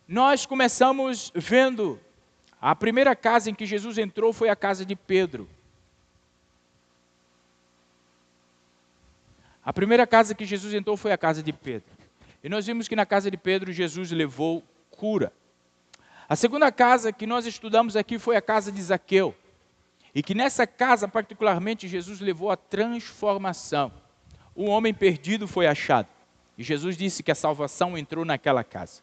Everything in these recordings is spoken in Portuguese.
nós começamos vendo a primeira casa em que Jesus entrou foi a casa de Pedro. A primeira casa que Jesus entrou foi a casa de Pedro. E nós vimos que na casa de Pedro Jesus levou cura. A segunda casa que nós estudamos aqui foi a casa de Zaqueu. E que nessa casa, particularmente, Jesus levou a transformação. Um homem perdido foi achado. E Jesus disse que a salvação entrou naquela casa.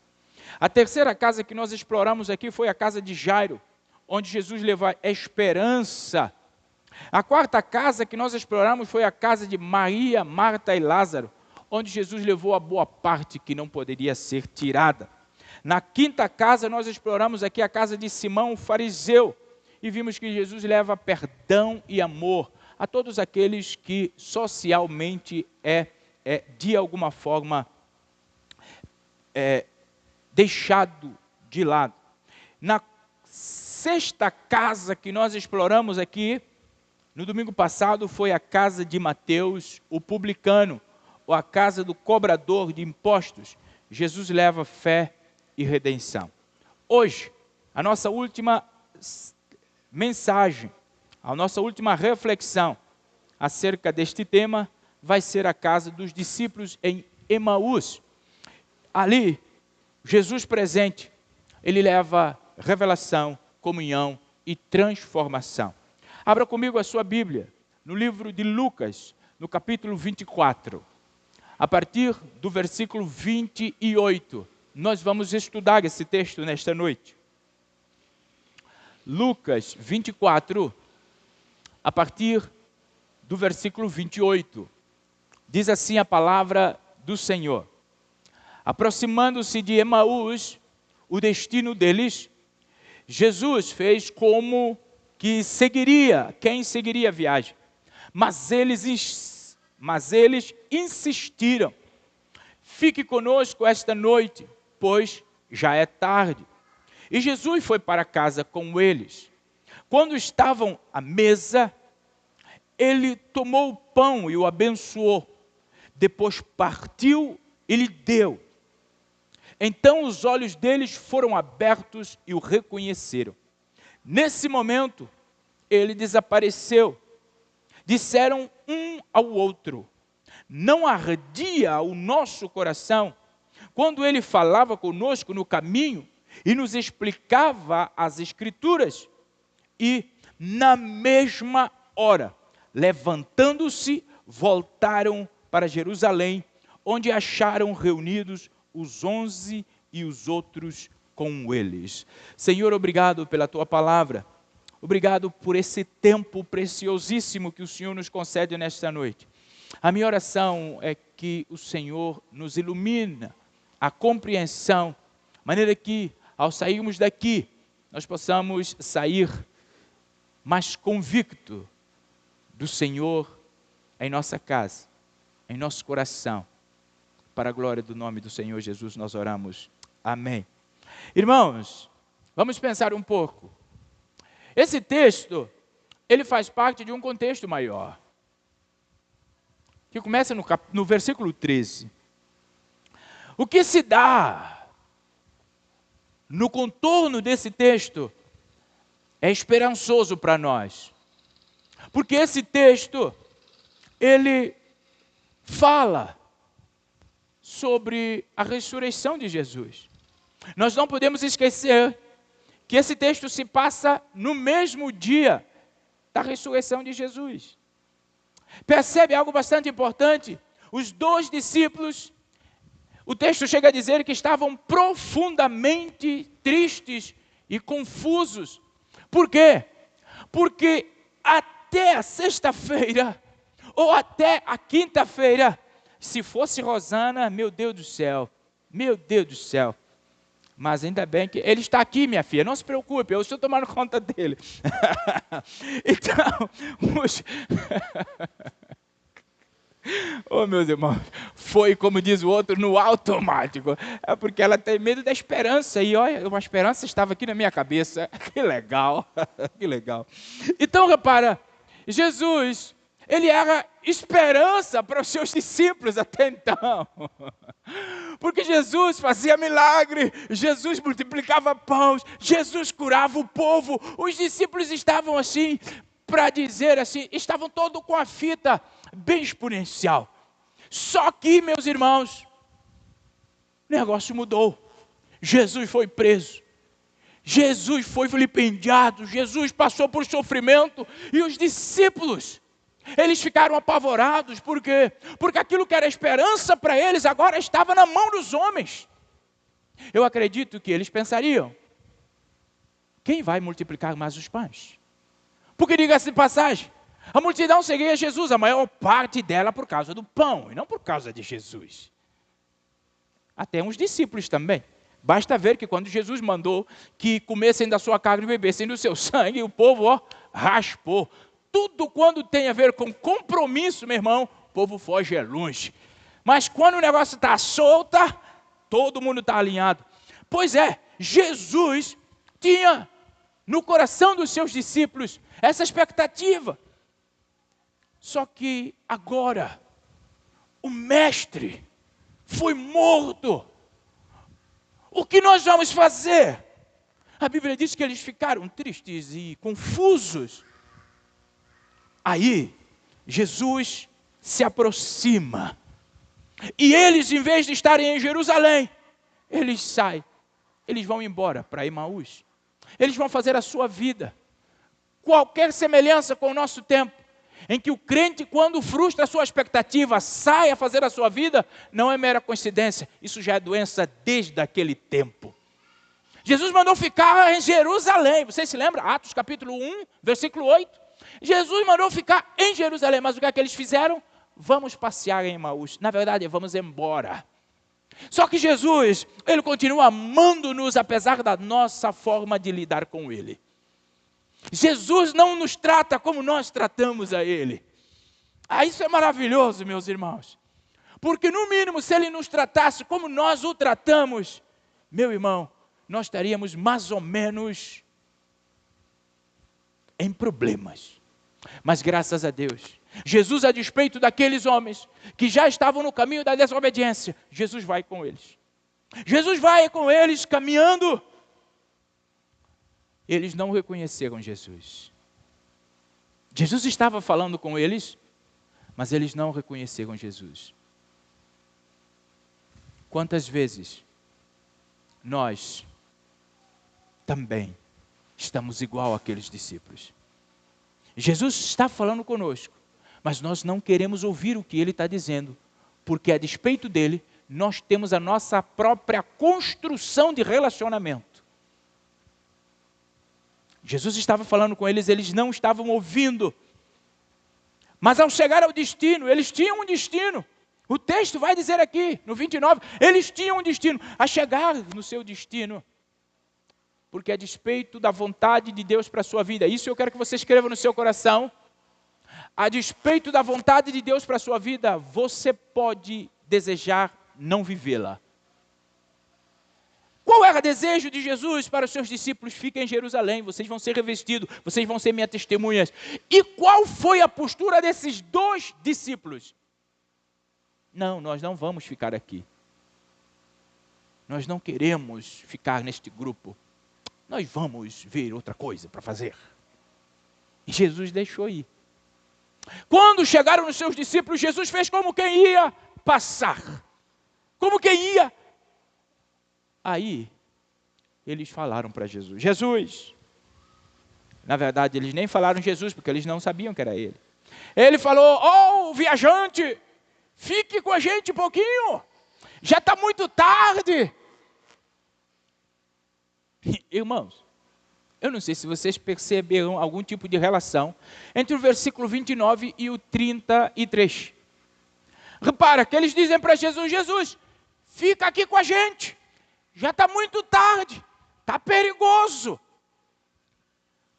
A terceira casa que nós exploramos aqui foi a casa de Jairo, onde Jesus levou a esperança. A quarta casa que nós exploramos foi a casa de Maria, Marta e Lázaro, onde Jesus levou a boa parte que não poderia ser tirada. Na quinta casa nós exploramos aqui a casa de Simão, o fariseu, e vimos que Jesus leva perdão e amor a todos aqueles que socialmente de alguma forma deixado de lado. Na sexta casa que nós exploramos aqui, no domingo passado, foi a casa de Mateus, o publicano, ou a casa do cobrador de impostos. Jesus leva fé e redenção. Hoje, a nossa última mensagem, a nossa última reflexão acerca deste tema vai ser a casa dos discípulos em Emaús. Ali, Jesus presente, ele leva revelação, comunhão e transformação. Abra comigo a sua Bíblia, no livro de Lucas, no capítulo 24. A partir do versículo 28, nós vamos estudar esse texto nesta noite. Lucas 24, a partir do versículo 28. Diz assim a palavra do Senhor. Aproximando-se de Emaús, o destino deles, Jesus fez como que quem seguiria a viagem. Mas eles insistiram. Fique conosco esta noite, pois já é tarde. E Jesus foi para casa com eles. Quando estavam à mesa, ele tomou o pão e o abençoou. Depois partiu e lhe deu. Então os olhos deles foram abertos e o reconheceram. Nesse momento, ele desapareceu. Disseram um ao outro: não ardia o nosso coração quando ele falava conosco no caminho e nos explicava as Escrituras? E na mesma hora, levantando-se, voltaram para Jerusalém, onde acharam reunidos os 11 e os outros com eles. Senhor, obrigado pela tua palavra. Obrigado por esse tempo preciosíssimo que o Senhor nos concede nesta noite. A minha oração é que o Senhor nos ilumine a compreensão, de maneira que, ao sairmos daqui, nós possamos sair mais convicto do Senhor em nossa casa, em nosso coração. Para a glória do nome do Senhor Jesus, nós oramos. Amém. Irmãos, vamos pensar um pouco. Esse texto, ele faz parte de um contexto maior, que começa no versículo 13. O que se dá no contorno desse texto é esperançoso para nós, porque esse texto, ele fala sobre a ressurreição de Jesus. Nós não podemos esquecer que esse texto se passa no mesmo dia da ressurreição de Jesus. Percebe algo bastante importante? Os dois discípulos, o texto chega a dizer que estavam profundamente tristes e confusos. Por quê? Porque até a sexta-feira, ou até a quinta-feira, se fosse Rosana, meu Deus do céu, mas ainda bem que ele está aqui, minha filha, não se preocupe, eu estou tomando conta dele. Então, oh, meus irmãos, foi, como diz o outro, no automático. É porque ela tem medo da esperança. E olha, uma esperança estava aqui na minha cabeça. Que legal, que legal. Então, repara, Jesus, Ele era esperança para os seus discípulos até então. Porque Jesus fazia milagre, Jesus multiplicava pães, Jesus curava o povo. Os discípulos estavam assim, para dizer assim, estavam todos com a fita bem exponencial. Só que, meus irmãos, o negócio mudou. Jesus foi preso. Jesus foi vilipendiado. Jesus passou por sofrimento. E os discípulos, eles ficaram apavorados. Por quê? Porque aquilo que era esperança para eles agora estava na mão dos homens. Eu acredito que eles pensariam: quem vai multiplicar mais os pães? Porque, diga-se de passagem, a multidão seguia Jesus, a maior parte dela por causa do pão, e não por causa de Jesus. Até uns discípulos também. Basta ver que quando Jesus mandou que comessem da sua carne e bebessem do seu sangue, o povo raspou. Tudo quando tem a ver com compromisso, meu irmão, o povo foge longe. Mas quando o negócio está solto, todo mundo está alinhado. Pois é, Jesus tinha no coração dos seus discípulos essa expectativa. Só que agora, o mestre foi morto. O que nós vamos fazer? A Bíblia diz que eles ficaram tristes e confusos. Aí, Jesus se aproxima. E eles, em vez de estarem em Jerusalém, eles saem. Eles vão embora para Emaús. Eles vão fazer a sua vida. Qualquer semelhança com o nosso tempo, em que o crente, quando frustra a sua expectativa, sai a fazer a sua vida, não é mera coincidência. Isso já é doença desde aquele tempo. Jesus mandou ficar em Jerusalém. Vocês se lembram? Atos capítulo 1, versículo 8. Jesus mandou ficar em Jerusalém. Mas o que é que eles fizeram? Vamos passear em Emaús. Na verdade, vamos embora. Só que Jesus, Ele continua amando-nos, apesar da nossa forma de lidar com Ele. Jesus não nos trata como nós tratamos a Ele. Isso é maravilhoso, meus irmãos. Porque no mínimo, se Ele nos tratasse como nós o tratamos, meu irmão, nós estaríamos mais ou menos em problemas. Mas graças a Deus, Jesus, a despeito daqueles homens que já estavam no caminho da desobediência, Jesus vai com eles. Jesus vai com eles caminhando. Eles não reconheceram Jesus. Jesus estava falando com eles, mas eles não reconheceram Jesus. Quantas vezes nós também estamos igual àqueles discípulos? Jesus está falando conosco, mas nós não queremos ouvir o que Ele está dizendo, porque a despeito dele, nós temos a nossa própria construção de relacionamento. Jesus estava falando com eles, eles não estavam ouvindo. Mas ao chegar ao destino, eles tinham um destino. O texto vai dizer aqui, no 29, eles tinham um destino. A chegar no seu destino, porque a despeito da vontade de Deus para a sua vida, isso eu quero que você escreva no seu coração. A despeito da vontade de Deus para a sua vida, você pode desejar não vivê-la. Qual era o desejo de Jesus para os seus discípulos? Fiquem em Jerusalém, vocês vão ser revestidos, vocês vão ser minhas testemunhas. E qual foi a postura desses dois discípulos? Não, nós não vamos ficar aqui. Nós não queremos ficar neste grupo. Nós vamos ver outra coisa para fazer. E Jesus deixou ir. Quando chegaram os seus discípulos, Jesus fez como quem ia passar. Como quem ia. Aí, eles falaram para Jesus. Jesus. Na verdade, eles nem falaram Jesus, porque eles não sabiam que era ele. Ele falou: "Oh, viajante, fique com a gente um pouquinho. Já está muito tarde." Irmãos, eu não sei se vocês perceberam algum tipo de relação entre o versículo 29 e o 33. Repara que eles dizem para Jesus: Jesus, fica aqui com a gente. Já está muito tarde, está perigoso.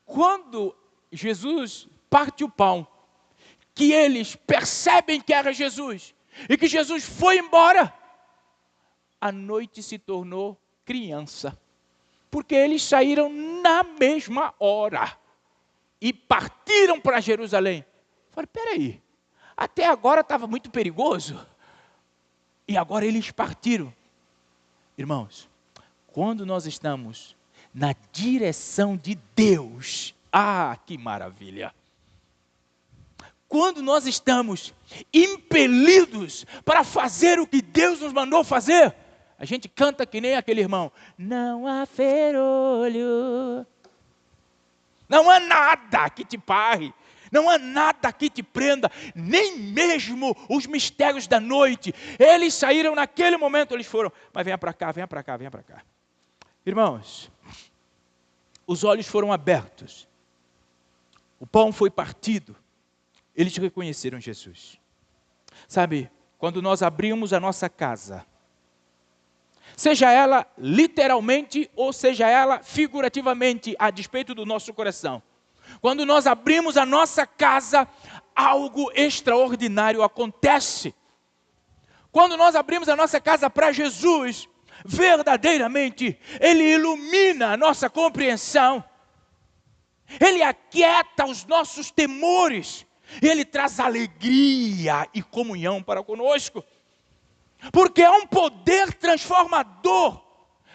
Quando Jesus parte o pão, que eles percebem que era Jesus, e que Jesus foi embora, a noite se tornou criança. Porque eles saíram na mesma hora e partiram para Jerusalém. Falei, peraí, até agora estava muito perigoso, e agora eles partiram. Irmãos, quando nós estamos na direção de Deus, que maravilha! Quando nós estamos impelidos para fazer o que Deus nos mandou fazer, a gente canta que nem aquele irmão, não há ferolho, não há nada que te pare, não há nada que te prenda, nem mesmo os mistérios da noite. Eles saíram naquele momento, eles foram, mas venha para cá, venha para cá, venha para cá. Irmãos, os olhos foram abertos, o pão foi partido, eles reconheceram Jesus. Sabe, quando nós abrimos a nossa casa, seja ela literalmente ou seja ela figurativamente, a despeito do nosso coração, quando nós abrimos a nossa casa, algo extraordinário acontece. Quando nós abrimos a nossa casa para Jesus, verdadeiramente, Ele ilumina a nossa compreensão, Ele aquieta os nossos temores, Ele traz alegria e comunhão para conosco, porque há um poder transformador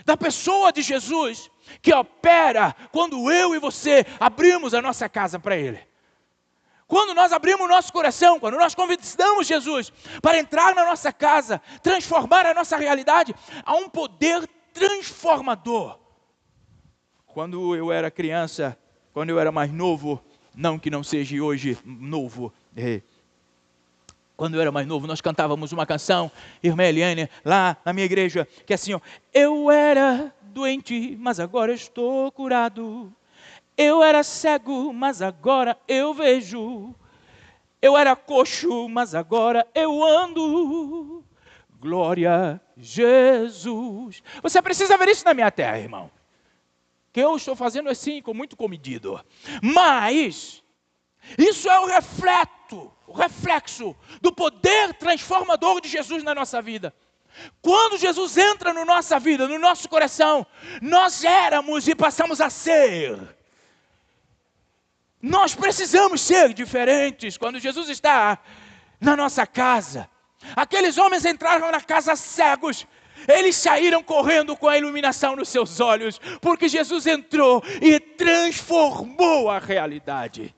da pessoa de Jesus, que opera quando eu e você abrimos a nossa casa para Ele. Quando nós abrimos o nosso coração, quando nós convidamos Jesus para entrar na nossa casa, transformar a nossa realidade, há um poder transformador. Quando eu era criança, quando eu era mais novo, não que não seja hoje novo, quando eu era mais novo, nós cantávamos uma canção, irmã Eliane, lá na minha igreja, que é assim, ó, eu era doente, mas agora estou curado. Eu era cego, mas agora eu vejo. Eu era coxo, mas agora eu ando. Glória a Jesus. Você precisa ver isso na minha terra, irmão. Que eu estou fazendo assim, com muito comedido. Mas isso é o reflexo do poder transformador de Jesus na nossa vida. Quando Jesus entra na nossa vida, no nosso coração, nós éramos e passamos a ser. Nós precisamos ser diferentes quando Jesus está na nossa casa. Aqueles homens entraram na casa cegos, eles saíram correndo com a iluminação nos seus olhos, porque Jesus entrou e transformou a realidade.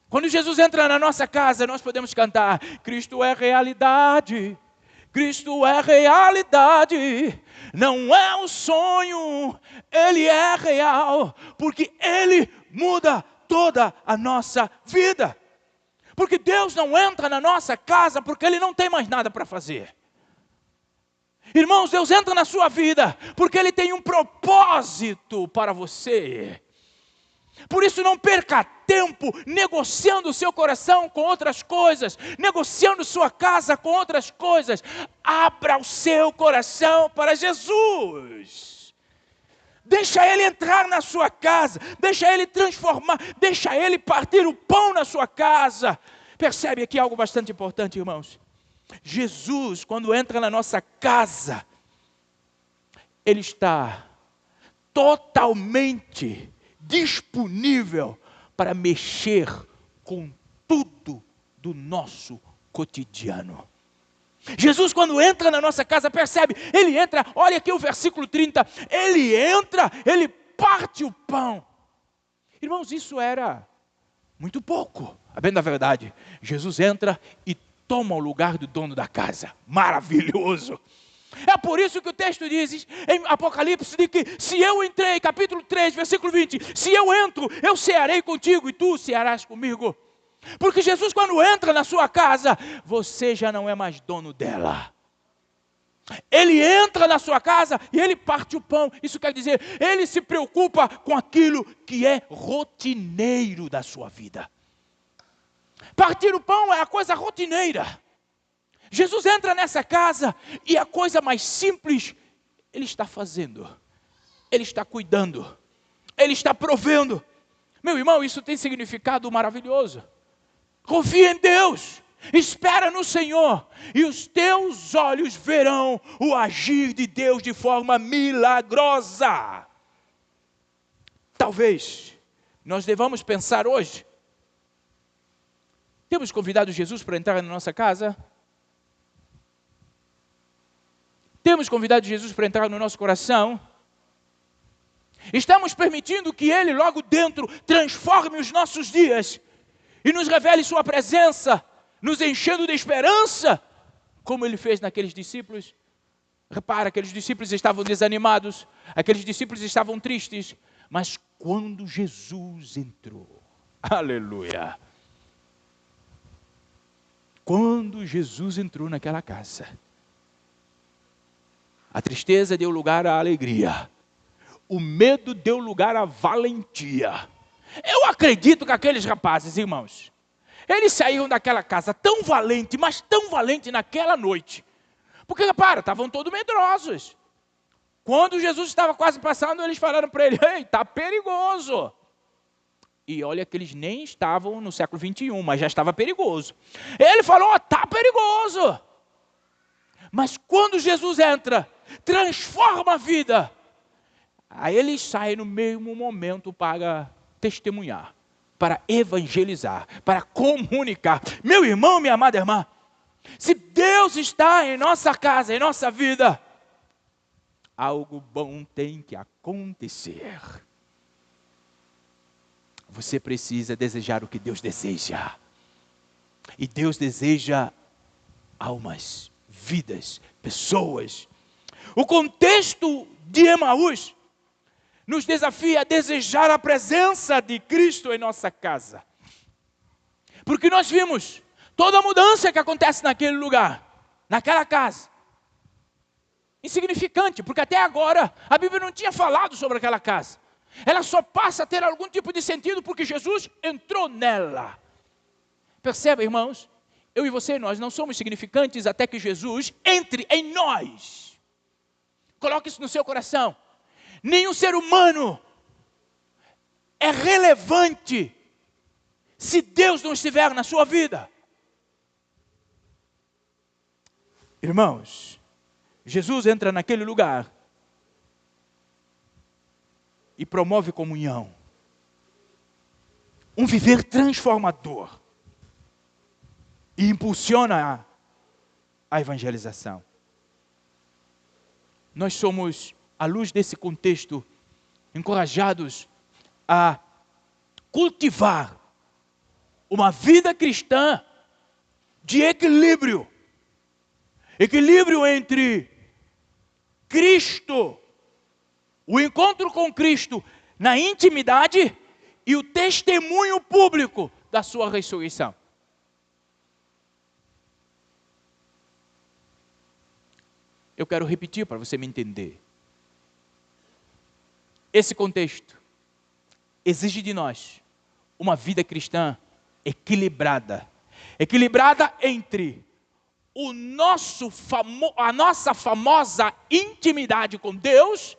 Quando Jesus entra na nossa casa, nós podemos cantar, Cristo é realidade, Cristo é realidade, não é um sonho, Ele é real, porque Ele muda toda a nossa vida. Porque Deus não entra na nossa casa porque Ele não tem mais nada para fazer. Irmãos, Deus entra na sua vida porque Ele tem um propósito para você. Por isso não perca tempo negociando o seu coração com outras coisas, negociando sua casa com outras coisas. Abra o seu coração para Jesus. Deixa Ele entrar na sua casa, deixa Ele transformar, deixa Ele partir o pão na sua casa. Percebe aqui algo bastante importante, irmãos. Jesus, quando entra na nossa casa, Ele está totalmente disponível para mexer com tudo do nosso cotidiano. Jesus, quando entra na nossa casa, percebe, Ele entra, olha aqui o versículo 30, Ele entra, Ele parte o pão. Irmãos, isso era muito pouco, a bem da verdade. Jesus entra e toma o lugar do dono da casa, maravilhoso. É por isso que o texto diz em Apocalipse, de que se eu entrei, capítulo 3, versículo 20, se eu entro, eu cearei contigo e tu cearás comigo. Porque Jesus, quando entra na sua casa, você já não é mais dono dela. Ele entra na sua casa e Ele parte o pão. Isso quer dizer, Ele se preocupa com aquilo que é rotineiro da sua vida. Partir o pão é a coisa rotineira. Jesus entra nessa casa e a coisa mais simples Ele está fazendo. Ele está cuidando. Ele está provendo. Meu irmão, isso tem significado maravilhoso. Confia em Deus, espera no Senhor, e os teus olhos verão o agir de Deus de forma milagrosa. Talvez nós devamos pensar hoje, Temos convidado Jesus para entrar na nossa casa? Temos convidado Jesus para entrar no nosso coração? Estamos permitindo que Ele logo dentro transforme os nossos dias e nos revele sua presença, nos enchendo de esperança, como Ele fez naqueles discípulos? Repara, aqueles discípulos estavam desanimados, aqueles discípulos estavam tristes, mas quando Jesus entrou, aleluia! Quando Jesus entrou naquela casa, a tristeza deu lugar à alegria, o medo deu lugar à valentia. Eu acredito que aqueles rapazes, irmãos, eles saíram daquela casa tão valente, mas tão valente naquela noite, porque, repara, estavam todos medrosos. Quando Jesus estava quase passando, eles falaram para ele: ei, está perigoso. E olha que eles nem estavam no século 21, mas já estava perigoso. Ele falou: está perigoso. Mas quando Jesus entra, transforma a vida, aí eles saem no mesmo momento para testemunhar, para evangelizar, para comunicar. Meu irmão, minha amada irmã, se Deus está em nossa casa, em nossa vida, algo bom tem que acontecer. Você precisa desejar o que Deus deseja. E Deus deseja almas, vidas, pessoas. O contexto de Emaús nos desafia a desejar a presença de Cristo em nossa casa. Porque nós vimos toda a mudança que acontece naquele lugar, naquela casa. Insignificante, porque até agora a Bíblia não tinha falado sobre aquela casa. Ela só passa a ter algum tipo de sentido porque Jesus entrou nela. Perceba, irmãos, eu e você, nós não somos significantes até que Jesus entre em nós. Coloque isso no seu coração. Nenhum ser humano é relevante se Deus não estiver na sua vida. Irmãos, Jesus entra naquele lugar e promove comunhão. Um viver transformador. E impulsiona a evangelização. Nós somos, à luz desse contexto, encorajados a cultivar uma vida cristã de equilíbrio. Equilíbrio entre Cristo, o encontro com Cristo na intimidade e o testemunho público da sua ressurreição. Eu quero repetir para você me entender. Esse contexto exige de nós uma vida cristã equilibrada. Equilibrada entre a nossa famosa intimidade com Deus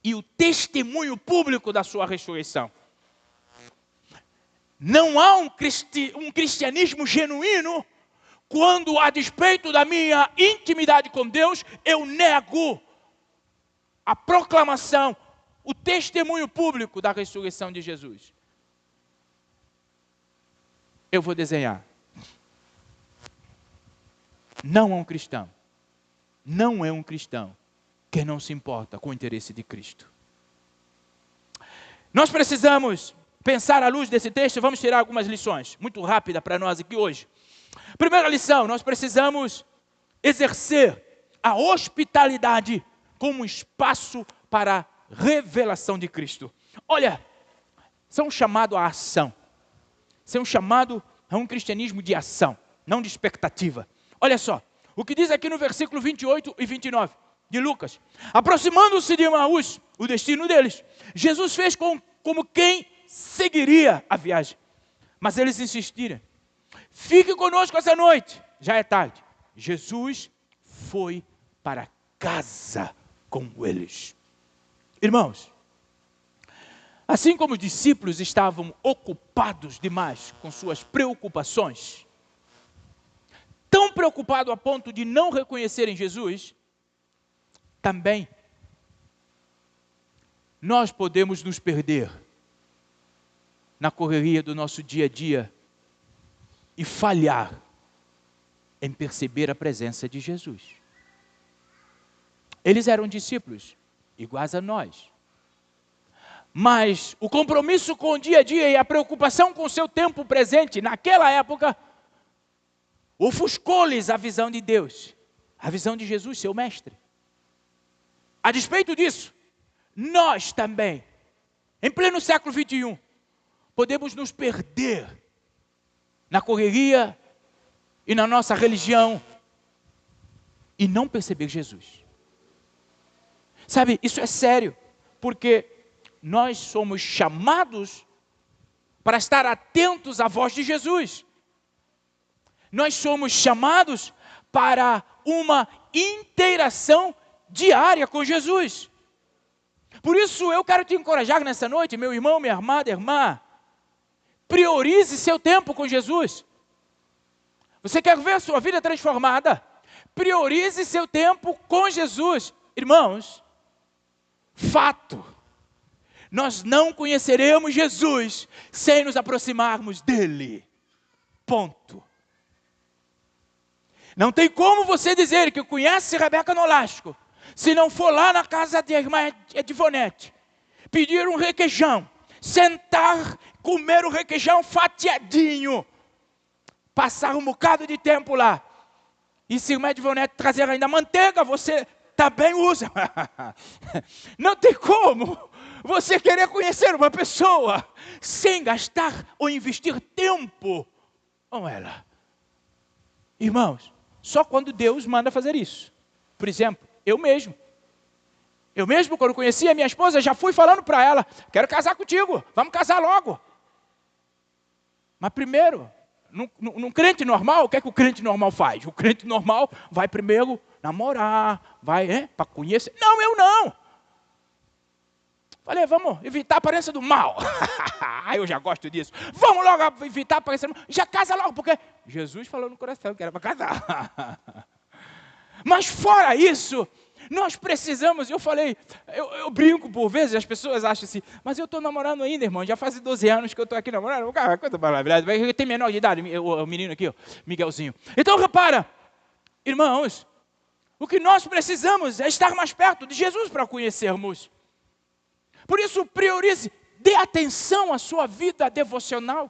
e o testemunho público da sua ressurreição. Não há um cristianismo genuíno quando, a despeito da minha intimidade com Deus, eu nego a proclamação, o testemunho público da ressurreição de Jesus. Eu vou desenhar. Não é um cristão que não se importa com o interesse de Cristo. Nós precisamos pensar à luz desse texto, vamos tirar algumas lições, muito rápida para nós aqui hoje. Primeira lição, nós precisamos exercer a hospitalidade como um espaço para a revelação de Cristo. Olha, isso é um chamado à ação. Isso é um chamado a um cristianismo de ação, não de expectativa. Olha só, o que diz aqui no versículo 28 e 29 de Lucas. Aproximando-se de Emaús, o destino deles, Jesus fez como quem seguiria a viagem. Mas eles insistiram: fique conosco essa noite, já é tarde. Jesus foi para casa com eles. Irmãos, assim como os discípulos estavam ocupados demais com suas preocupações, tão preocupados a ponto de não reconhecerem Jesus, também nós podemos nos perder na correria do nosso dia a dia e falhar em perceber a presença de Jesus. Eles eram discípulos, iguais a nós. Mas o compromisso com o dia a dia e a preocupação com o seu tempo presente, naquela época, ofuscou-lhes a visão de Deus, a visão de Jesus, seu mestre. A despeito disso, nós também, em pleno século XXI, podemos nos perder na correria e na nossa religião e não perceber Jesus. Sabe, isso é sério, porque nós somos chamados para estar atentos à voz de Jesus. Nós somos chamados para uma interação diária com Jesus. Por isso eu quero te encorajar nessa noite, meu irmão, minha amada irmã, priorize seu tempo com Jesus. Você quer ver sua vida transformada? Priorize seu tempo com Jesus. Irmãos, fato, nós não conheceremos Jesus sem nos aproximarmos dele. Ponto. Não tem como você dizer que conhece Rebeca Nolasco, se não for lá na casa de irmã Edivonete, pedir um requeijão, sentar, comer o requeijão fatiadinho, passar um bocado de tempo lá, e se irmã Edivonete trazer ainda manteiga, você também usa. Não tem como você querer conhecer uma pessoa sem gastar ou investir tempo com ela. Irmãos, só quando Deus manda fazer isso. Por exemplo, eu mesmo, quando conheci a minha esposa, já fui falando para ela, quero casar contigo, vamos casar logo. Mas primeiro, num crente normal, o que é que o crente normal faz? O crente normal vai primeiro namorar, vai para conhecer. Não, eu não. Falei, vamos evitar a aparência do mal. Eu já gosto disso. Vamos logo evitar a aparência do mal. Já casa logo, porque Jesus falou no coração que era para casar. Mas fora isso, nós precisamos, eu falei, eu brinco por vezes, as pessoas acham assim, mas eu estou namorando ainda, irmão, já faz 12 anos que eu estou aqui namorando, cara, coisa maravilhosa, ele tem menor de idade, o menino aqui, ó, Miguelzinho. Então repara, irmãos, o que nós precisamos é estar mais perto de Jesus para conhecermos. Por isso, priorize, dê atenção à sua vida devocional.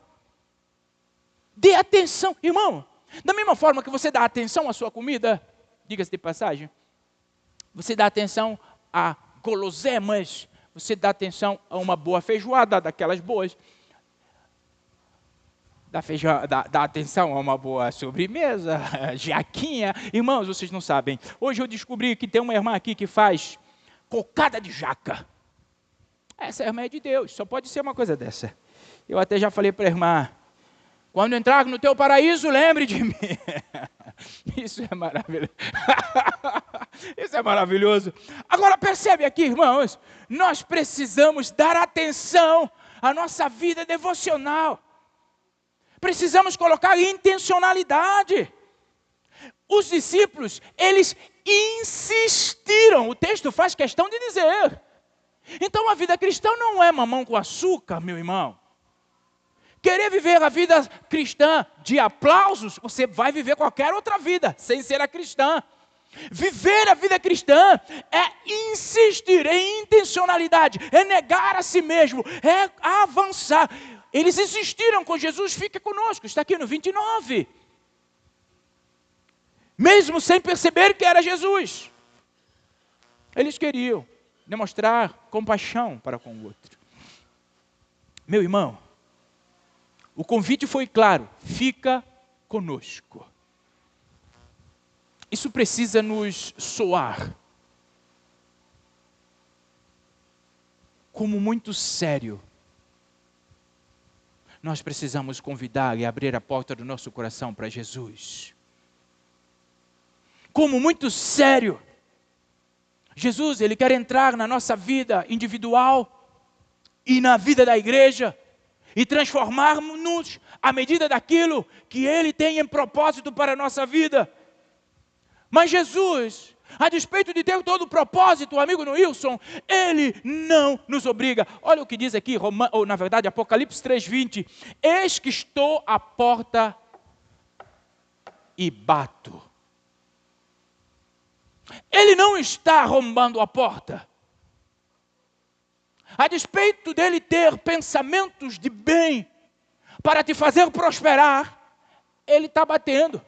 Dê atenção, irmão, da mesma forma que você dá atenção à sua comida, diga-se de passagem, você dá atenção a guloseimas, você dá atenção a uma boa feijoada, daquelas boas, dá atenção a uma boa sobremesa, jaquinha. Irmãos, vocês não sabem, hoje eu descobri que tem uma irmã aqui que faz cocada de jaca. Essa irmã é de Deus, só pode ser uma coisa dessa. Eu até já falei para a irmã, quando entrar no teu paraíso, lembre de mim. Isso é maravilhoso. Isso é maravilhoso. Agora percebe aqui, irmãos, nós precisamos dar atenção à nossa vida devocional. Precisamos colocar intencionalidade. Os discípulos, eles insistiram, o texto faz questão de dizer. Então a vida cristã não é mamão com açúcar, meu irmão. Querer viver a vida cristã de aplausos, você vai viver qualquer outra vida, sem ser a cristã. Viver a vida cristã é insistir em intencionalidade, é negar a si mesmo, é avançar. Eles insistiram com Jesus, fique conosco, está aqui no 29. Mesmo sem perceber que era Jesus. Eles queriam demonstrar compaixão para com o outro. Meu irmão, o convite foi claro, fica conosco. Isso precisa nos soar como muito sério. Nós precisamos convidar e abrir a porta do nosso coração para Jesus. Como muito sério. Jesus, Ele quer entrar na nossa vida individual e na vida da igreja e transformar-nos à medida daquilo que Ele tem em propósito para a nossa vida. Mas Jesus, a despeito de ter todo o propósito, o amigo Wilson, Ele não nos obriga. Olha o que diz aqui, Apocalipse 3:20. Eis que estou à porta e bato. Ele não está arrombando a porta. A despeito dele ter pensamentos de bem para te fazer prosperar, ele está batendo.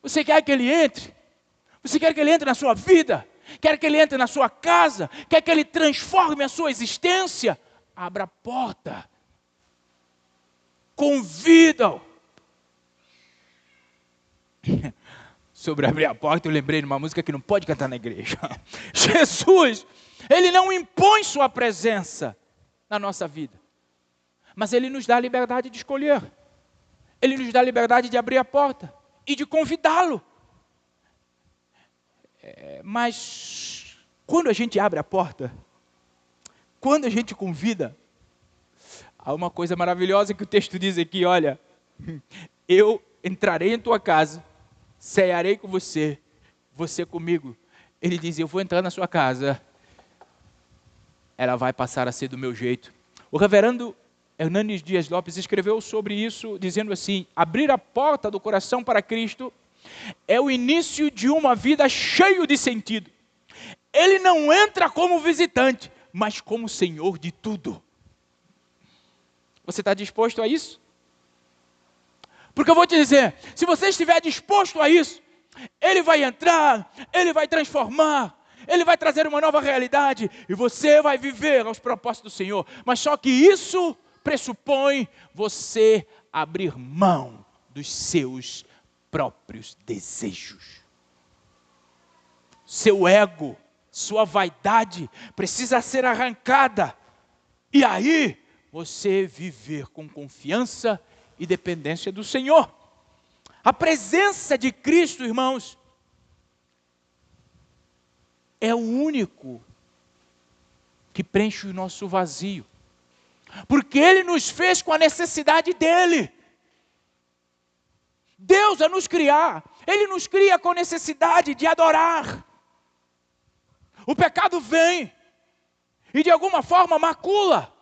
Você quer que ele entre? Você quer que ele entre na sua vida? Quer que ele entre na sua casa? Quer que ele transforme a sua existência? Abra a porta. Convida-o. Sobre abrir a porta, eu lembrei de uma música que não pode cantar na igreja. Jesus, ele não impõe sua presença na nossa vida, mas ele nos dá a liberdade de escolher. Ele nos dá a liberdade de abrir a porta e de convidá-lo. Mas quando a gente abre a porta, quando a gente convida, há uma coisa maravilhosa que o texto diz aqui, olha, eu entrarei em tua casa, cearei com você, você comigo. Ele diz, eu vou entrar na sua casa, ela vai passar a ser do meu jeito. O reverendo Hernanes Dias Lopes escreveu sobre isso, dizendo assim, abrir a porta do coração para Cristo é o início de uma vida cheia de sentido. Ele não entra como visitante, mas como Senhor de tudo. Você está disposto a isso? Porque eu vou te dizer, se você estiver disposto a isso, Ele vai entrar, Ele vai transformar, Ele vai trazer uma nova realidade e você vai viver aos propósitos do Senhor. Mas só que isso pressupõe você abrir mão dos seus próprios desejos. Seu ego, sua vaidade precisa ser arrancada. E aí, você viver com confiança e dependência do Senhor. A presença de Cristo, irmãos, é o único que preenche o nosso vazio. Porque Ele nos fez com a necessidade dEle. Deus, a nos criar, Ele nos cria com necessidade de adorar. O pecado vem e de alguma forma macula.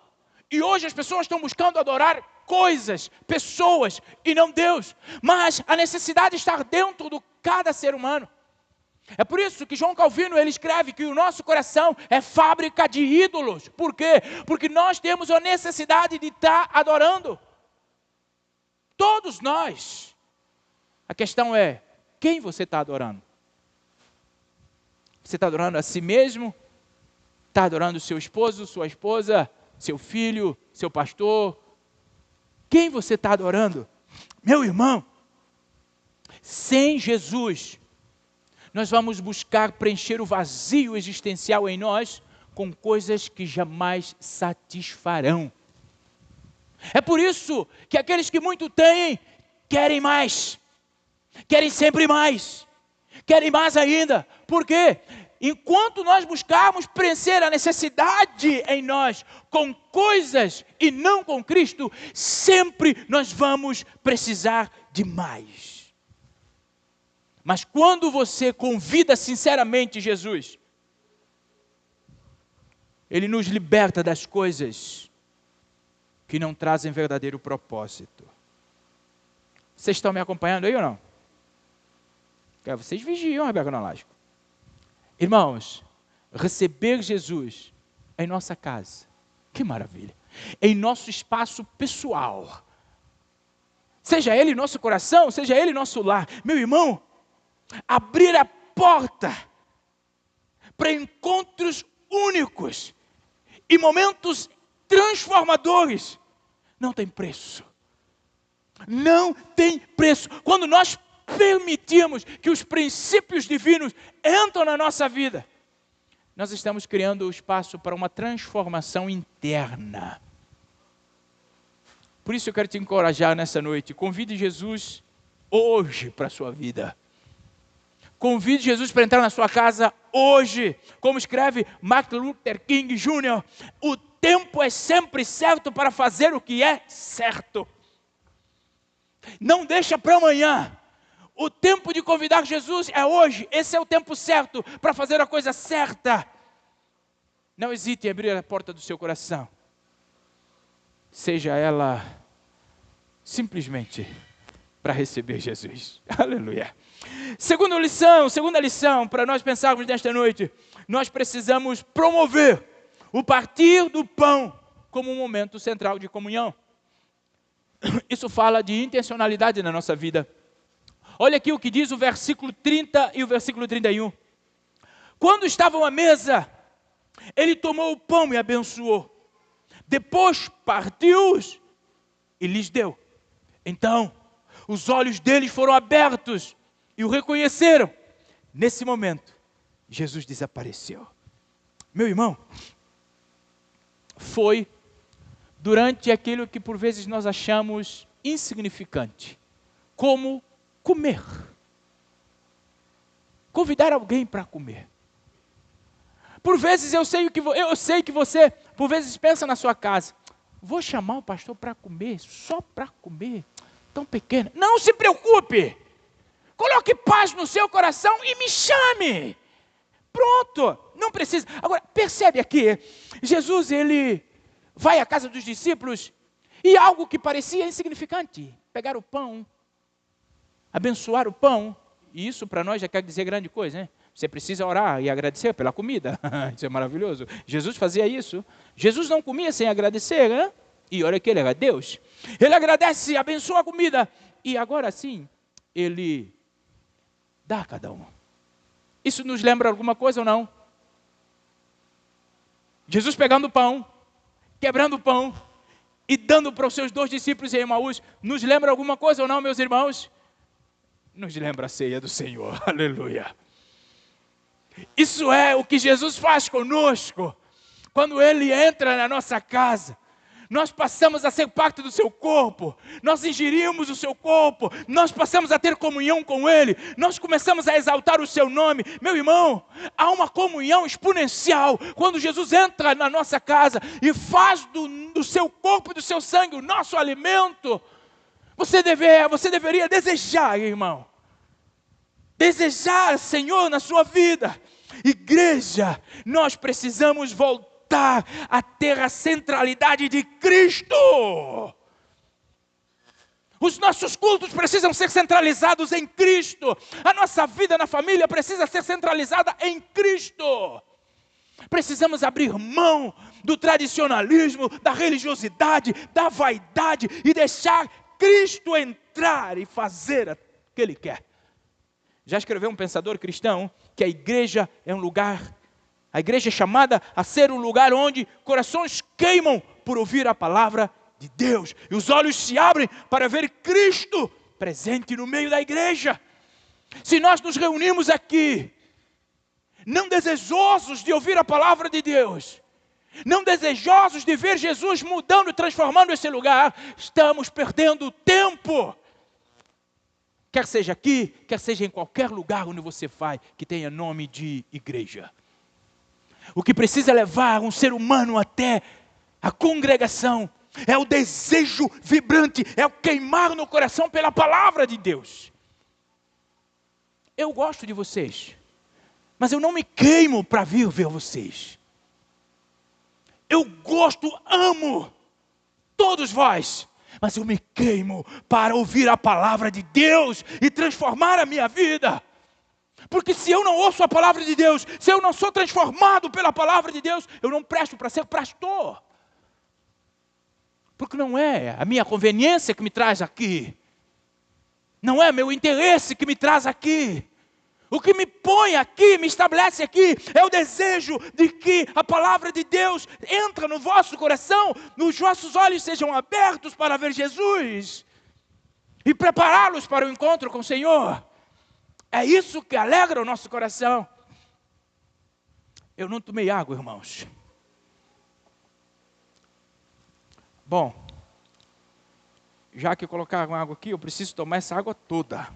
E hoje as pessoas estão buscando adorar coisas, pessoas e não Deus. Mas a necessidade está dentro de cada ser humano. É por isso que João Calvino ele escreve que o nosso coração é fábrica de ídolos. Por quê? Porque nós temos a necessidade de estar adorando. Todos nós. A questão é, quem você está adorando? Você está adorando a si mesmo? Está adorando seu esposo, sua esposa, seu filho, seu pastor? Quem você está adorando? Meu irmão, sem Jesus, nós vamos buscar preencher o vazio existencial em nós com coisas que jamais satisfarão. É por isso que aqueles que muito têm, querem mais. Querem sempre mais. Querem mais ainda. Por quê? Enquanto nós buscarmos preencher a necessidade em nós com coisas e não com Cristo, sempre nós vamos precisar de mais. Mas quando você convida sinceramente Jesus, Ele nos liberta das coisas que não trazem verdadeiro propósito. Vocês estão me acompanhando aí ou não? Vocês vigiam, Rebeca Nolasco. Irmãos, receber Jesus em nossa casa, que maravilha. Em nosso espaço pessoal. Seja Ele nosso coração, seja Ele nosso lar. Meu irmão, abrir a porta para encontros únicos e momentos transformadores não tem preço. Não tem preço. Quando nós permitirmos que os princípios divinos entram na nossa vida, nós estamos criando o espaço para uma transformação interna. Por isso eu quero te encorajar nessa noite. Convide Jesus hoje para a sua vida. Convide Jesus para entrar na sua casa hoje. Como escreve Martin Luther King Jr., o tempo é sempre certo para fazer o que é certo. Não deixa para amanhã. O tempo de convidar Jesus é hoje. Esse é o tempo certo para fazer a coisa certa. Não hesite em abrir a porta do seu coração. Seja ela simplesmente para receber Jesus. Aleluia. Segunda lição para nós pensarmos nesta noite. Nós precisamos promover o partir do pão como um momento central de comunhão. Isso fala de intencionalidade na nossa vida. Olha aqui o que diz o versículo 30 e o versículo 31. Quando estavam à mesa, ele tomou o pão e abençoou. Depois partiu-os e lhes deu. Então, os olhos deles foram abertos e o reconheceram. Nesse momento, Jesus desapareceu. Meu irmão, foi durante aquilo que por vezes nós achamos insignificante, como comer. Convidar alguém para comer. Por vezes eu sei que você, por vezes pensa na sua casa, vou chamar o pastor para comer, só para comer, tão pequeno. Não se preocupe, coloque paz no seu coração e me chame. Pronto, não precisa. Agora, percebe aqui, Jesus, ele vai à casa dos discípulos e algo que parecia insignificante, pegar o pão, abençoar o pão, e isso para nós já quer dizer grande coisa, né? Você precisa orar e agradecer pela comida. Isso é maravilhoso. Jesus fazia isso. Jesus não comia sem agradecer, né? E olha que ele era Deus. Ele agradece, abençoa a comida. E agora sim, ele dá a cada um. Isso nos lembra alguma coisa ou não? Jesus pegando o pão, quebrando o pão e dando para os seus 2 discípulos em Emaús. Nos lembra alguma coisa ou não, meus irmãos? Nos lembra a ceia do Senhor. Aleluia. Isso é o que Jesus faz conosco. Quando Ele entra na nossa casa, nós passamos a ser parte do seu corpo, nós ingerimos o seu corpo, nós passamos a ter comunhão com Ele, nós começamos a exaltar o seu nome. Meu irmão, há uma comunhão exponencial quando Jesus entra na nossa casa e faz do seu corpo e do seu sangue o nosso alimento. Você deveria desejar, irmão, desejar, Senhor, na sua vida. Igreja, nós precisamos voltar a ter a centralidade de Cristo. Os nossos cultos precisam ser centralizados em Cristo. A nossa vida na família precisa ser centralizada em Cristo. Precisamos abrir mão do tradicionalismo, da religiosidade, da vaidade e deixar Cristo entrar e fazer o que Ele quer. Já escreveu um pensador cristão que a igreja é um lugar, a igreja é chamada a ser um lugar onde corações queimam por ouvir a palavra de Deus. E os olhos se abrem para ver Cristo presente no meio da igreja. Se nós nos reunimos aqui, não desejosos de ouvir a palavra de Deus, não desejosos de ver Jesus mudando e transformando esse lugar, estamos perdendo tempo. Quer seja aqui, quer seja em qualquer lugar onde você vai, que tenha nome de igreja. O que precisa levar um ser humano até a congregação é o desejo vibrante, é o queimar no coração pela palavra de Deus. Eu gosto de vocês, mas eu não me queimo para vir ver vocês. Eu gosto, amo todos vós, mas eu me queimo para ouvir a palavra de Deus e transformar a minha vida. Porque se eu não ouço a palavra de Deus, se eu não sou transformado pela palavra de Deus, eu não presto para ser pastor. Porque não é a minha conveniência que me traz aqui. Não é meu interesse que me traz aqui. O que me põe aqui, me estabelece aqui, é o desejo de que a palavra de Deus entre no vosso coração, os vossos olhos sejam abertos para ver Jesus e prepará-los para o encontro com o Senhor. É isso que alegra o nosso coração. Eu não tomei água, irmãos. Bom, já que colocaram água aqui, eu preciso tomar essa água toda.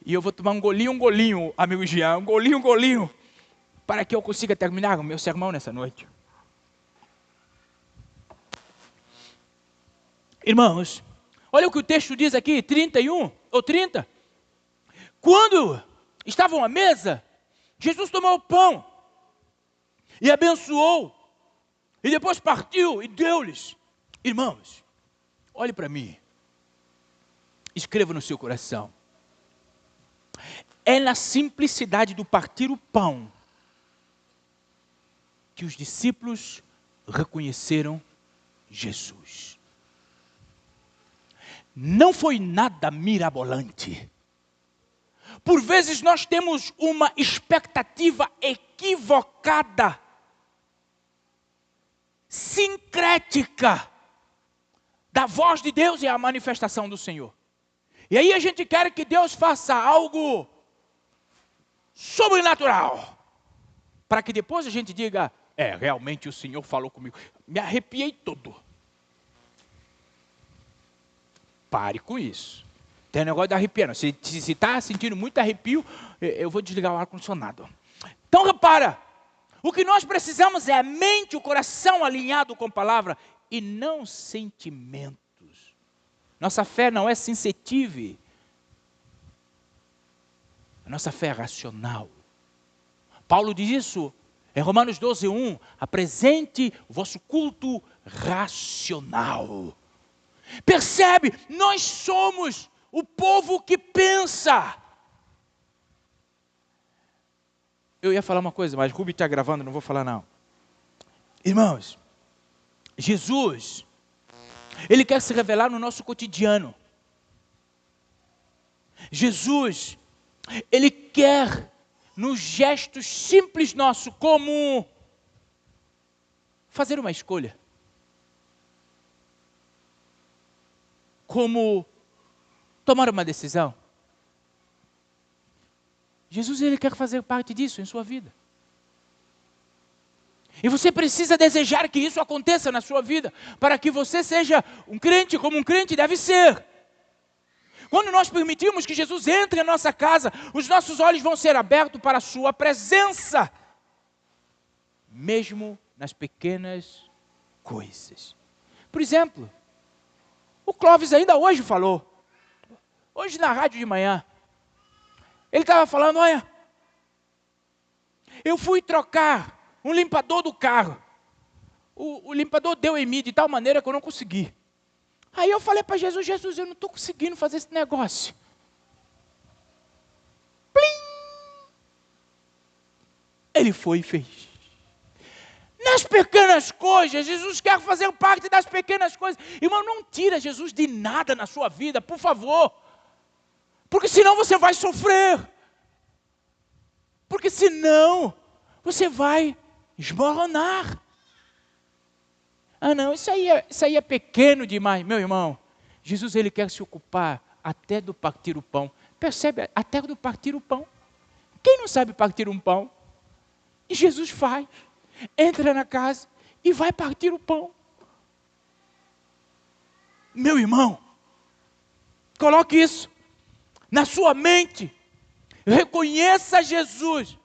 E eu vou tomar um golinho, amigo Jean, um golinho, para que eu consiga terminar o meu sermão nessa noite. Irmãos, olha o que o texto diz aqui, 31 ou 30. Quando estavam à mesa, Jesus tomou o pão e abençoou, e depois partiu e deu-lhes. Irmãos, olhe para mim. Escreva no seu coração. É na simplicidade do partir o pão que os discípulos reconheceram Jesus. Não foi nada mirabolante. Por vezes nós temos uma expectativa equivocada, sincrética, da voz de Deus e a manifestação do Senhor. E aí a gente quer que Deus faça algo sobrenatural, para que depois a gente diga, realmente o Senhor falou comigo. Me arrepiei todo. Pare com isso. Tem negócio de arrepiar. Se está sentindo muito arrepio, eu vou desligar o ar-condicionado. Então repara, o que nós precisamos é a mente, o coração alinhado com a palavra e não sentimentos. Nossa fé não é sensitiva. A nossa fé é racional. Paulo diz isso em Romanos 12:1. Apresente o vosso culto racional. Percebe? Nós somos o povo que pensa. Eu ia falar uma coisa, mas Rubi está gravando, não vou falar não. Irmãos, Jesus, Ele quer se revelar no nosso cotidiano. Jesus, Ele quer nos gestos simples nossos, como fazer uma escolha. Como tomar uma decisão. Jesus, Ele quer fazer parte disso em sua vida. E você precisa desejar que isso aconteça na sua vida, para que você seja um crente como um crente deve ser. Quando nós permitimos que Jesus entre em nossa casa, os nossos olhos vão ser abertos para a sua presença. Mesmo nas pequenas coisas. Por exemplo, o Clóvis ainda hoje falou. Hoje na rádio de manhã. Ele estava falando, olha, eu fui trocar um limpador do carro. O limpador deu em mim de tal maneira que eu não consegui. Aí eu falei para Jesus, eu não estou conseguindo fazer esse negócio. Plim! Ele foi e fez. Nas pequenas coisas, Jesus quer fazer parte das pequenas coisas. Irmão, não tira Jesus de nada na sua vida, por favor. Porque senão você vai sofrer. Porque senão você vai esmoronar. Ah não, isso aí é pequeno demais. Meu irmão, Jesus Ele quer se ocupar até do partir o pão. Percebe? Até do partir o pão. Quem não sabe partir um pão? E Jesus faz. Entra na casa e vai partir o pão. Meu irmão, coloque isso na sua mente. Reconheça Jesus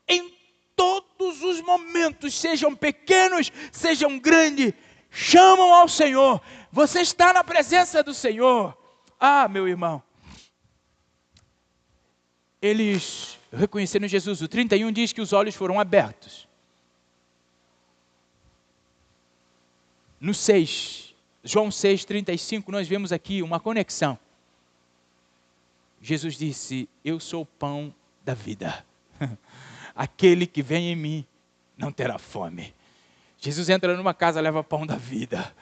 em todos os momentos, sejam pequenos, sejam grandes, chamam ao Senhor. Você está na presença do Senhor. Ah, meu irmão. Eles reconheceram Jesus. O 31 diz que os olhos foram abertos. No 6, João 6:35, nós vemos aqui uma conexão. Jesus disse, eu sou o pão da vida. Aquele que vem em mim não terá fome. Jesus entra numa casa, leva pão da vida.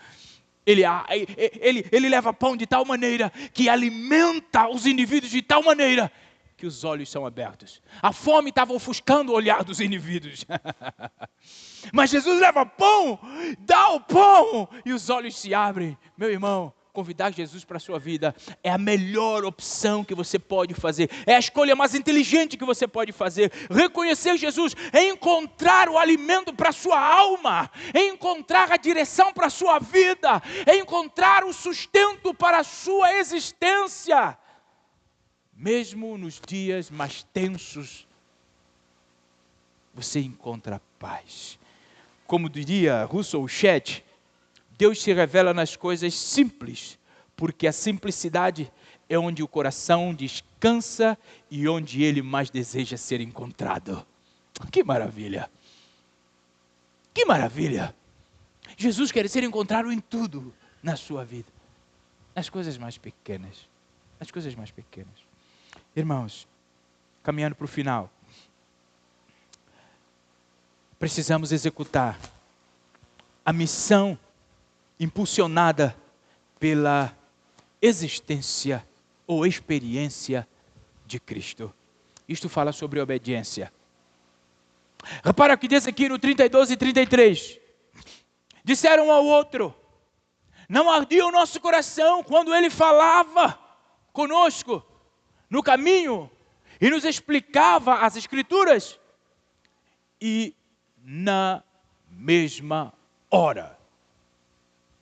Ele leva pão de tal maneira que alimenta os indivíduos de tal maneira que os olhos são abertos. A fome estava ofuscando o olhar dos indivíduos. Mas Jesus leva pão, dá o pão e os olhos se abrem. Meu irmão, convidar Jesus para a sua vida é a melhor opção que você pode fazer. É a escolha mais inteligente que você pode fazer. Reconhecer Jesus é encontrar o alimento para a sua alma, é encontrar a direção para a sua vida, é encontrar o sustento para a sua existência. Mesmo nos dias mais tensos, você encontra paz. Como diria Russell Shedd, Deus se revela nas coisas simples, porque a simplicidade é onde o coração descansa e onde ele mais deseja ser encontrado. Que maravilha! Que maravilha! Jesus quer ser encontrado em tudo na sua vida, nas coisas mais pequenas. Nas coisas mais pequenas. Irmãos, caminhando para o final, precisamos executar a missão impulsionada pela existência ou experiência de Cristo. Isto fala sobre obediência. Repara o que diz aqui no 32 e 33. Disseram um ao outro: não ardia o nosso coração quando ele falava conosco no caminho e nos explicava as Escrituras? E na mesma hora,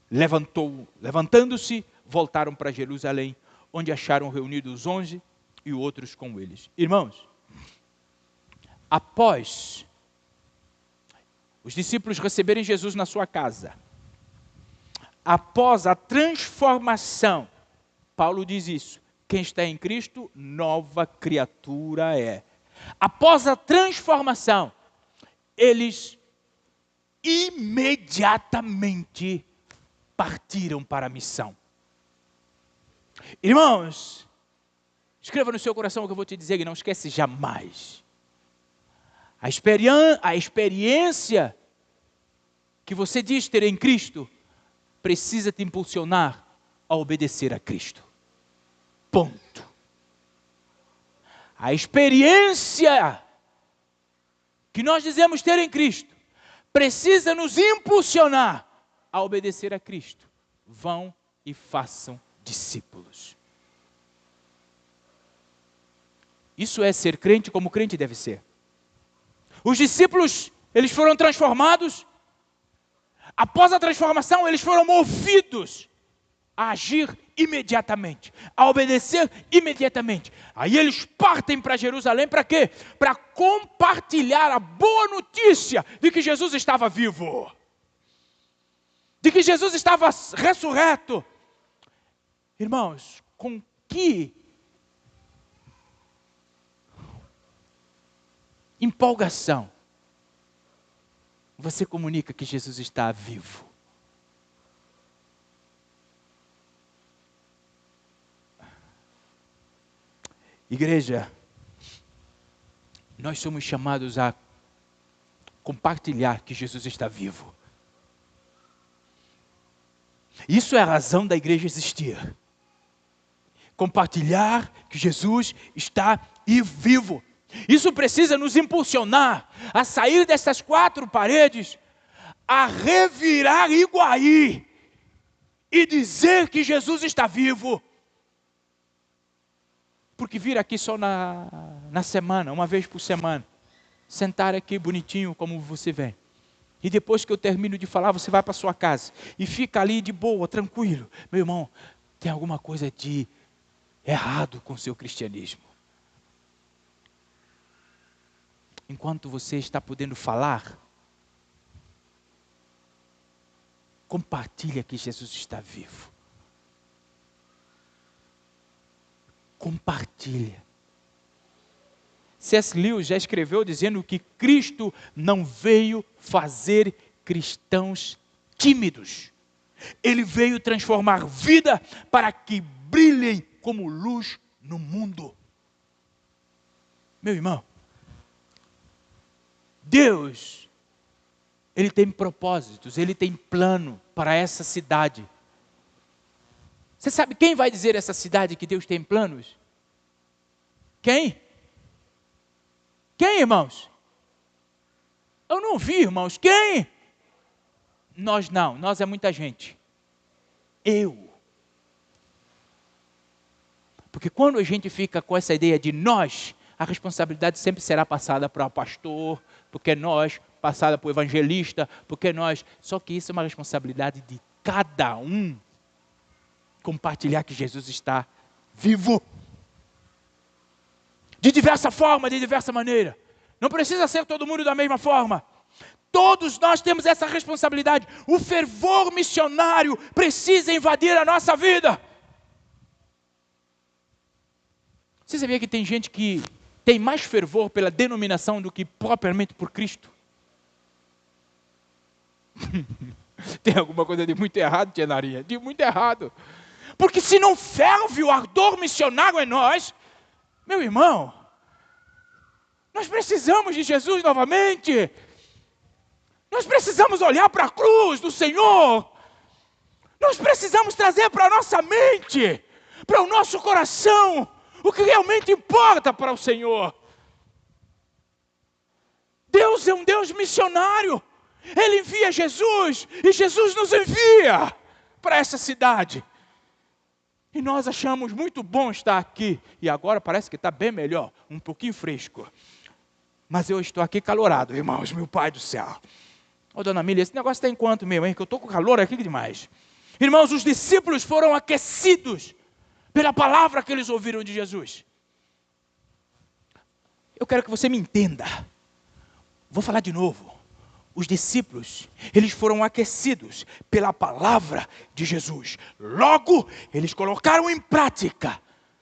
levantando-se, voltaram para Jerusalém, onde acharam reunidos os 11 e outros com eles. Irmãos, após os discípulos receberem Jesus na sua casa, após a transformação, Paulo diz isso: quem está em Cristo, nova criatura é. Após a transformação, eles imediatamente partiram para a missão. Irmãos, escreva no seu coração o que eu vou te dizer e não esquece jamais. A experiência que você diz ter em Cristo precisa te impulsionar a obedecer a Cristo. Ponto. A experiência que nós dizemos ter em Cristo precisa nos impulsionar a obedecer a Cristo. Vão e façam discípulos. Isso é ser crente como crente deve ser. Os discípulos, eles foram transformados. Após a transformação, eles foram movidos a agir imediatamente, a obedecer imediatamente. Aí eles partem para Jerusalém para quê? Para compartilhar a boa notícia de que Jesus estava vivo, de que Jesus estava ressurreto. Irmãos, com que empolgação você comunica que Jesus está vivo? Igreja, nós somos chamados a compartilhar que Jesus está vivo. Isso é a razão da igreja existir. Compartilhar que Jesus está vivo. Isso precisa nos impulsionar a sair dessas quatro paredes, a revirar Iguaí e dizer que Jesus está vivo. Porque vir aqui só na semana, uma vez por semana, sentar aqui bonitinho como você vem, e depois que eu termino de falar, você vai para sua casa e fica ali de boa, tranquilo. Meu irmão, tem alguma coisa de errado com o seu cristianismo. Enquanto você está podendo falar, compartilha que Jesus está vivo. Compartilha. C.S. Lewis já escreveu dizendo que Cristo não veio fazer cristãos tímidos. Ele veio transformar vida para que brilhem como luz no mundo. Meu irmão, Deus, Ele tem propósitos, Ele tem plano para essa cidade. Você sabe quem vai dizer essa cidade que Deus tem planos? Quem? Quem, irmãos? Eu não vi, irmãos. Quem? Nós não, nós é muita gente. Eu. Porque quando a gente fica com essa ideia de nós, a responsabilidade sempre será passada para o pastor, porque nós, passada para o evangelista, porque nós. Só que isso é uma responsabilidade de cada um compartilhar que Jesus está vivo. De diversa forma, de diversa maneira. Não precisa ser todo mundo da mesma forma. Todos nós temos essa responsabilidade. O fervor missionário precisa invadir a nossa vida. Você sabia que tem gente que tem mais fervor pela denominação do que propriamente por Cristo? Tem alguma coisa de muito errado, tia Narinha? De muito errado. Porque se não ferve o ardor missionário em nós, meu irmão, nós precisamos de Jesus novamente. Nós precisamos olhar para a cruz do Senhor. Nós precisamos trazer para a nossa mente, para o nosso coração, o que realmente importa para o Senhor. Deus é um Deus missionário. Ele envia Jesus e Jesus nos envia para essa cidade. E nós achamos muito bom estar aqui. E agora parece que está bem melhor, um pouquinho fresco. Mas eu estou aqui calorado, irmãos, meu Pai do céu. Ô, dona Mília, esse negócio está em quanto mesmo, hein? Que eu estou com calor aqui demais. Irmãos, os discípulos foram aquecidos pela palavra que eles ouviram de Jesus. Eu quero que você me entenda. Vou falar de novo. Os discípulos, eles foram aquecidos pela palavra de Jesus. Logo, eles colocaram em prática,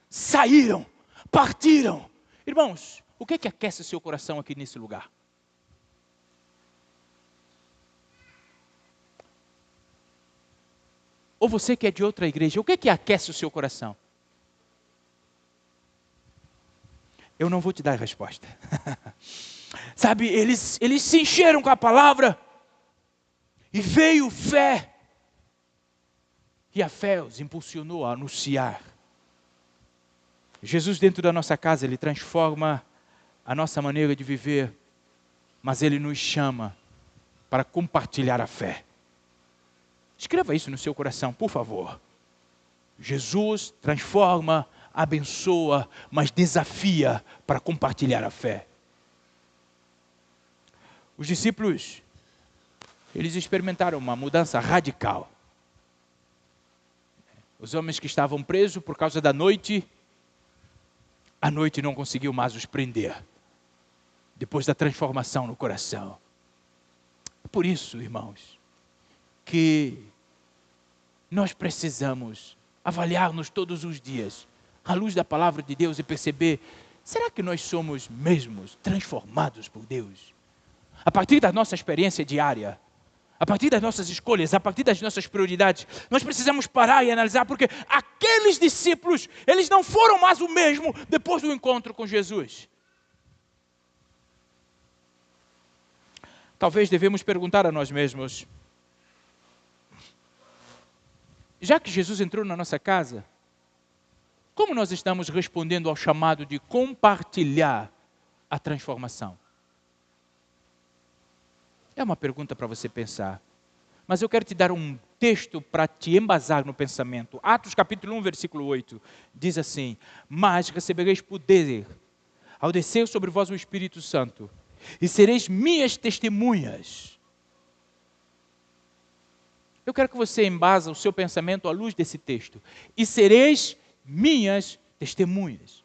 saíram, partiram. Irmãos, o que aquece o seu coração aqui nesse lugar? Ou você que é de outra igreja, o que aquece o seu coração? Eu não vou te dar a resposta. Sabe, eles se encheram com a palavra e veio fé. E a fé os impulsionou a anunciar. Jesus dentro da nossa casa, Ele transforma a nossa maneira de viver, mas Ele nos chama para compartilhar a fé. Escreva isso no seu coração, por favor. Jesus transforma, abençoa, mas desafia para compartilhar a fé. Os discípulos, eles experimentaram uma mudança radical. Os homens que estavam presos por causa da noite, a noite não conseguiu mais os prender. Depois da transformação no coração. Por isso, irmãos, que nós precisamos avaliar-nos todos os dias, à luz da palavra de Deus e perceber, será que nós somos mesmos transformados por Deus? A partir da nossa experiência diária, a partir das nossas escolhas, a partir das nossas prioridades, nós precisamos parar e analisar, porque aqueles discípulos, eles não foram mais o mesmo depois do encontro com Jesus. Talvez devemos perguntar a nós mesmos, já que Jesus entrou na nossa casa, como nós estamos respondendo ao chamado de compartilhar a transformação? É uma pergunta para você pensar. Mas eu quero te dar um texto para te embasar no pensamento. Atos capítulo 1, versículo 8, diz assim: mas recebereis poder ao descer sobre vós o Espírito Santo, e sereis minhas testemunhas. Eu quero que você embasa o seu pensamento à luz desse texto. E sereis minhas testemunhas.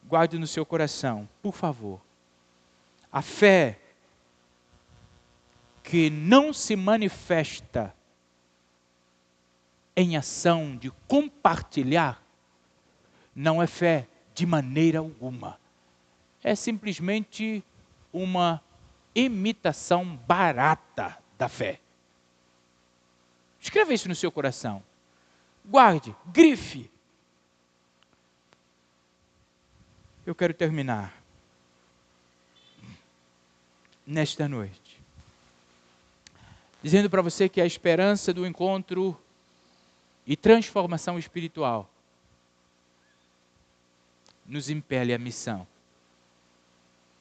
Guarde no seu coração, por favor. A fé que não se manifesta em ação de compartilhar, não é fé de maneira alguma. É simplesmente uma imitação barata da fé. Escreva isso no seu coração. Guarde, grife. Eu quero terminar nesta noite dizendo para você que a esperança do encontro e transformação espiritual nos impele à missão,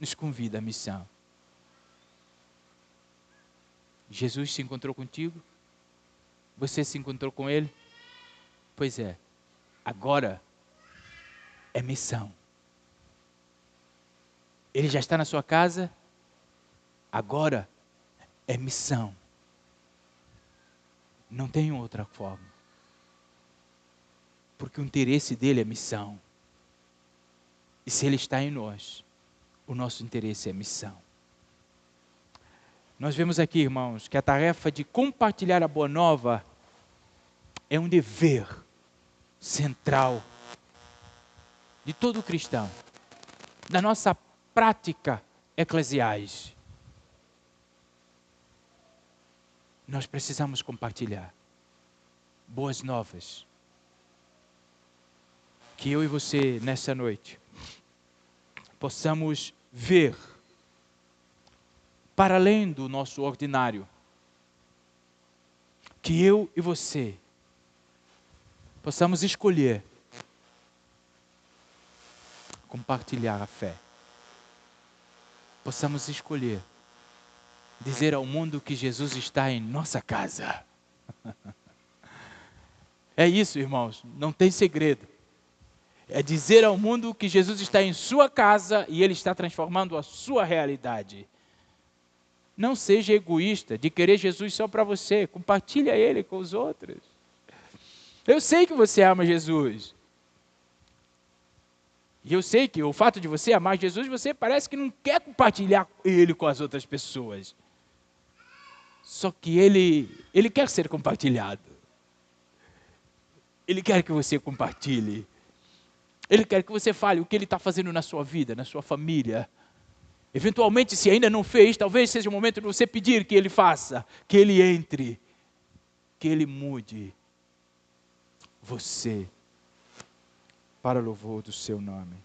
nos convida à missão. Jesus se encontrou contigo? Você se encontrou com Ele? Pois é, agora é missão. Ele já está na sua casa? Agora é missão. Não tem outra forma. Porque o interesse dele é missão. E se ele está em nós, o nosso interesse é missão. Nós vemos aqui, irmãos, que a tarefa de compartilhar a boa nova é um dever central de todo cristão, da nossa prática eclesiais. Nós precisamos compartilhar. boas novas. Que eu e você, nessa noite, possamos ver para além do nosso ordinário. Que eu e você possamos escolher compartilhar a fé. Possamos escolher dizer ao mundo que Jesus está em nossa casa. É isso, irmãos, não tem segredo. É dizer ao mundo que Jesus está em sua casa e Ele está transformando a sua realidade. Não seja egoísta de querer Jesus só para você. Compartilha Ele com os outros. Eu sei que você ama Jesus. E eu sei que o fato de você amar Jesus, você parece que não quer compartilhar Ele com as outras pessoas. Só que Ele quer ser compartilhado. Ele quer que você compartilhe. Ele quer que você fale o que Ele está fazendo na sua vida, na sua família. Eventualmente, se ainda não fez, talvez seja o momento de você pedir que Ele faça, que Ele entre, que Ele mude você para o louvor do seu nome.